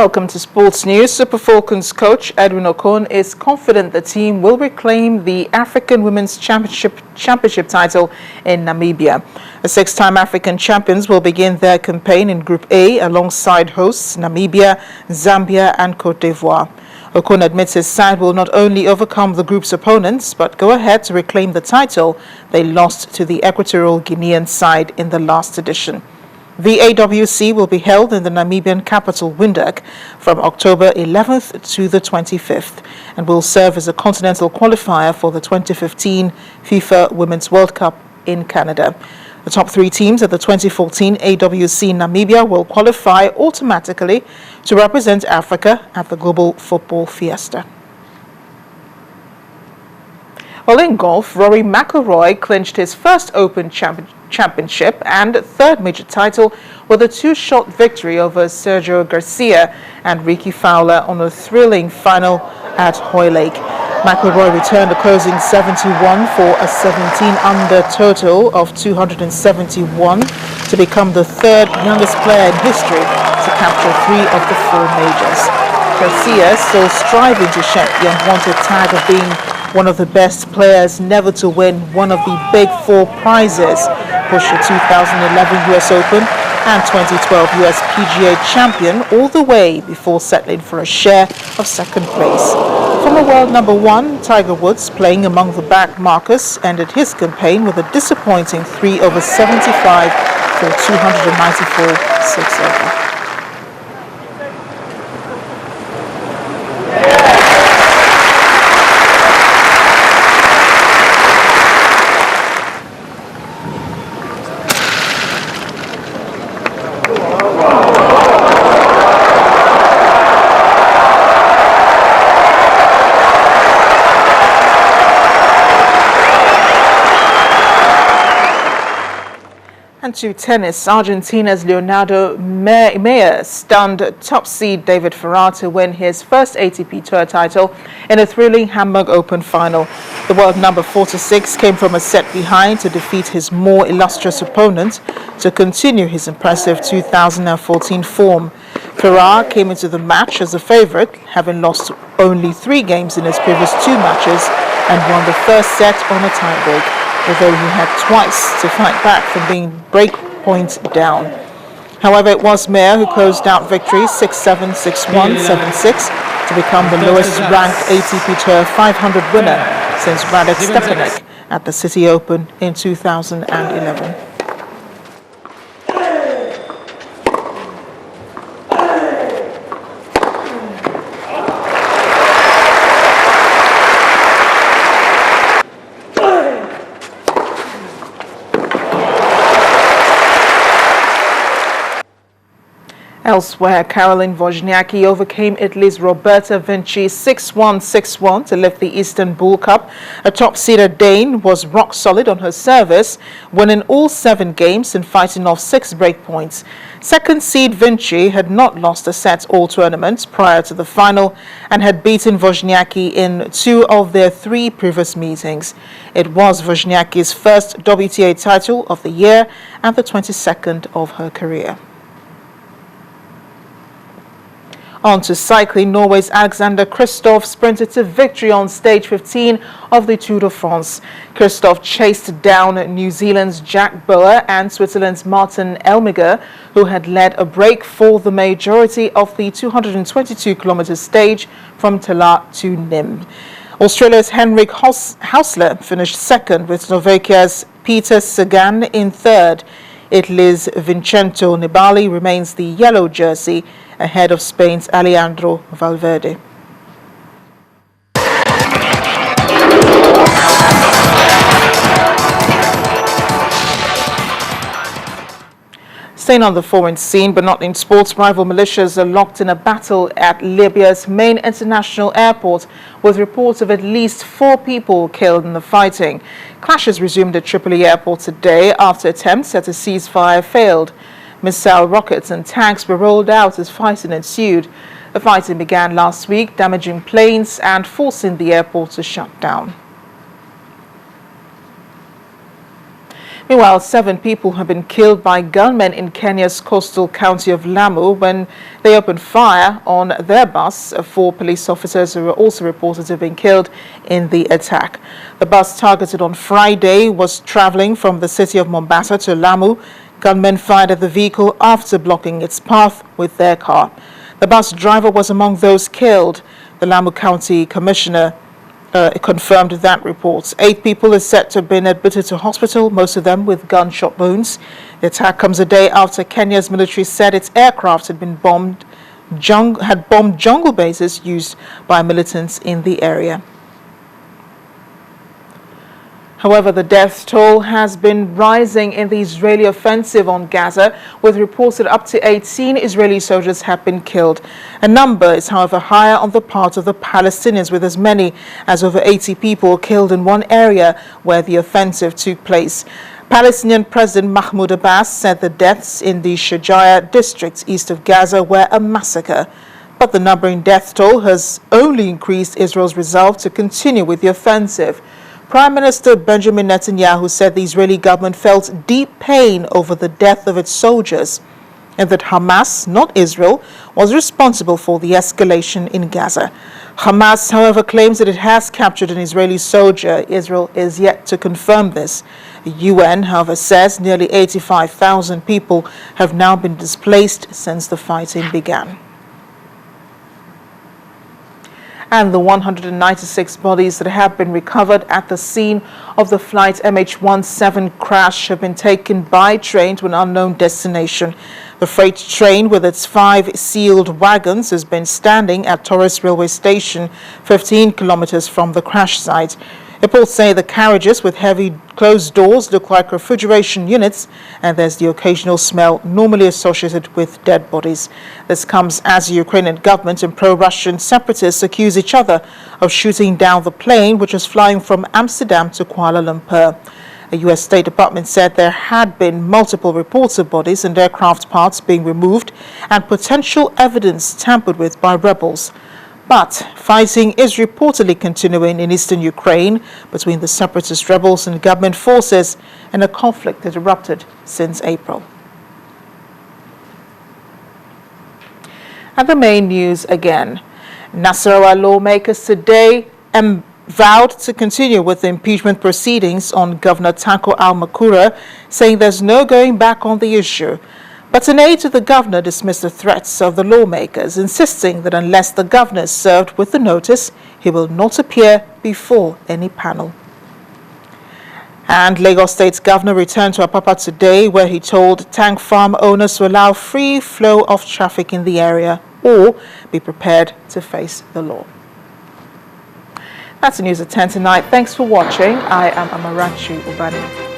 Welcome to Sports News. Super Falcons coach Edwin Okon is confident the team will reclaim the African Women's Championship title in Namibia. The six-time African champions will begin their campaign in Group A alongside hosts Namibia, Zambia and Cote d'Ivoire. Okon admits his side will not only overcome the group's opponents, but go ahead to reclaim the title they lost to the Equatorial Guinean side in the last edition. The AWC will be held in the Namibian capital Windhoek from October 11th to the 25th and will serve as a continental qualifier for the 2015 FIFA Women's World Cup in Canada. The top three teams at the 2014 AWC Namibia will qualify automatically to represent Africa at the Global Football Fiesta. Well, in golf, Rory McIlroy clinched his first Open Championship and third major title with a two-shot victory over Sergio Garcia and Ricky Fowler on a thrilling final at Hoylake. McIlroy returned a closing 71 for a 17-under total of 271 to become the third youngest player in history to capture three of the four majors. Garcia still striving to shed the unwanted tag of being one of the best players never to win one of the big four prizes, push the 2011 US Open and 2012 US PGA champion all the way before settling for a share of second place. Former world number one Tiger Woods, playing among the back markers, ended his campaign with a disappointing 3 over 75 for 294 6 over. And to tennis, Argentina's Leonardo Mayer stunned top seed David Ferrer to win his first ATP Tour title in a thrilling Hamburg Open final. The world number 46 came from a set behind to defeat his more illustrious opponent to continue his impressive 2014 form. Ferrer came into the match as a favorite, having lost only 3 games in his previous 2 matches and won the first set on a tiebreak, although he had twice to fight back from being break point down. However, it was Mayer who closed out victory 6-7, 6-1, 7-6 to become the lowest ranked ATP Tour 500 winner since Radek Stepanek at the City Open in 2011. Elsewhere, Caroline Wozniacki overcame Italy's Roberta Vinci 6-1, 6-1 to lift the Istanbul Cup. A top-seeded Dane was rock solid on her service, winning all 7 games and fighting off 6 breakpoints. Second seed Vinci had not lost a set all tournament prior to the final and had beaten Wozniacki in 2 of their 3 previous meetings. It was Wozniacki's first WTA title of the year and the 22nd of her career. On to cycling, Norway's Alexander Kristoff sprinted to victory on stage 15 of the Tour de France. Kristoff chased down New Zealand's Jack Boer and Switzerland's Martin Elmiger, who had led a break for the majority of the 222-kilometer stage from Tala to Nîmes. Australia's Henrik Hausler finished second, with Slovakia's Peter Sagan in third. Italy's Vincenzo Nibali remains the yellow jersey, ahead of Spain's Alejandro Valverde. Staying on the foreign scene, but not in sports, rival militias are locked in a battle at Libya's main international airport, with reports of at least 4 people killed in the fighting. Clashes resumed at Tripoli airport today after attempts at a ceasefire failed. Missile rockets and tanks were rolled out as fighting ensued. The fighting began last week, damaging planes and forcing the airport to shut down. Meanwhile, 7 people have been killed by gunmen in Kenya's coastal county of Lamu when they opened fire on their bus. 4 police officers were also reported to have been killed in the attack. The bus targeted on Friday was traveling from the city of Mombasa to Lamu. Gunmen fired at the vehicle after blocking its path with their car. The bus driver was among those killed. The Lamu County Commissioner confirmed that report. 8 people are said to have been admitted to hospital, most of them with gunshot wounds. The attack comes a day after Kenya's military said its aircraft had bombed jungle bases used by militants in the area. However, the death toll has been rising in the Israeli offensive on Gaza, with reports that up to 18 Israeli soldiers have been killed. A number is, however, higher on the part of the Palestinians, with as many as over 80 people killed in one area where the offensive took place. Palestinian President Mahmoud Abbas said the deaths in the Shujaiya district east of Gaza were a massacre. But the number in death toll has only increased Israel's resolve to continue with the offensive. Prime Minister Benjamin Netanyahu said the Israeli government felt deep pain over the death of its soldiers and that Hamas, not Israel, was responsible for the escalation in Gaza. Hamas, however, claims that it has captured an Israeli soldier. Israel is yet to confirm this. The UN, however, says nearly 85,000 people have now been displaced since the fighting began. And the 196 bodies that have been recovered at the scene of the flight MH17 crash have been taken by train to an unknown destination. The freight train with its 5 sealed wagons has been standing at Torres railway station, 15 kilometers from the crash site. Reports say the carriages with heavy closed doors look like refrigeration units, and there's the occasional smell normally associated with dead bodies. This comes as the Ukrainian government and pro-Russian separatists accuse each other of shooting down the plane which was flying from Amsterdam to Kuala Lumpur. The U.S. State Department said there had been multiple reports of bodies and aircraft parts being removed and potential evidence tampered with by rebels. But fighting is reportedly continuing in eastern Ukraine between the separatist rebels and government forces in a conflict that erupted since April. And the main news again. Nasarawa lawmakers today vowed to continue with the impeachment proceedings on Governor Tanko Al-Makura, saying there's no going back on the issue. But an aide to the governor dismissed the threats of the lawmakers, insisting that unless the governor is served with the notice, he will not appear before any panel. And Lagos State's governor returned to Apapa today, where he told tank farm owners to allow free flow of traffic in the area or be prepared to face the law. That's the news at 10 tonight. Thanks for watching. I am Amaranchi Ubani.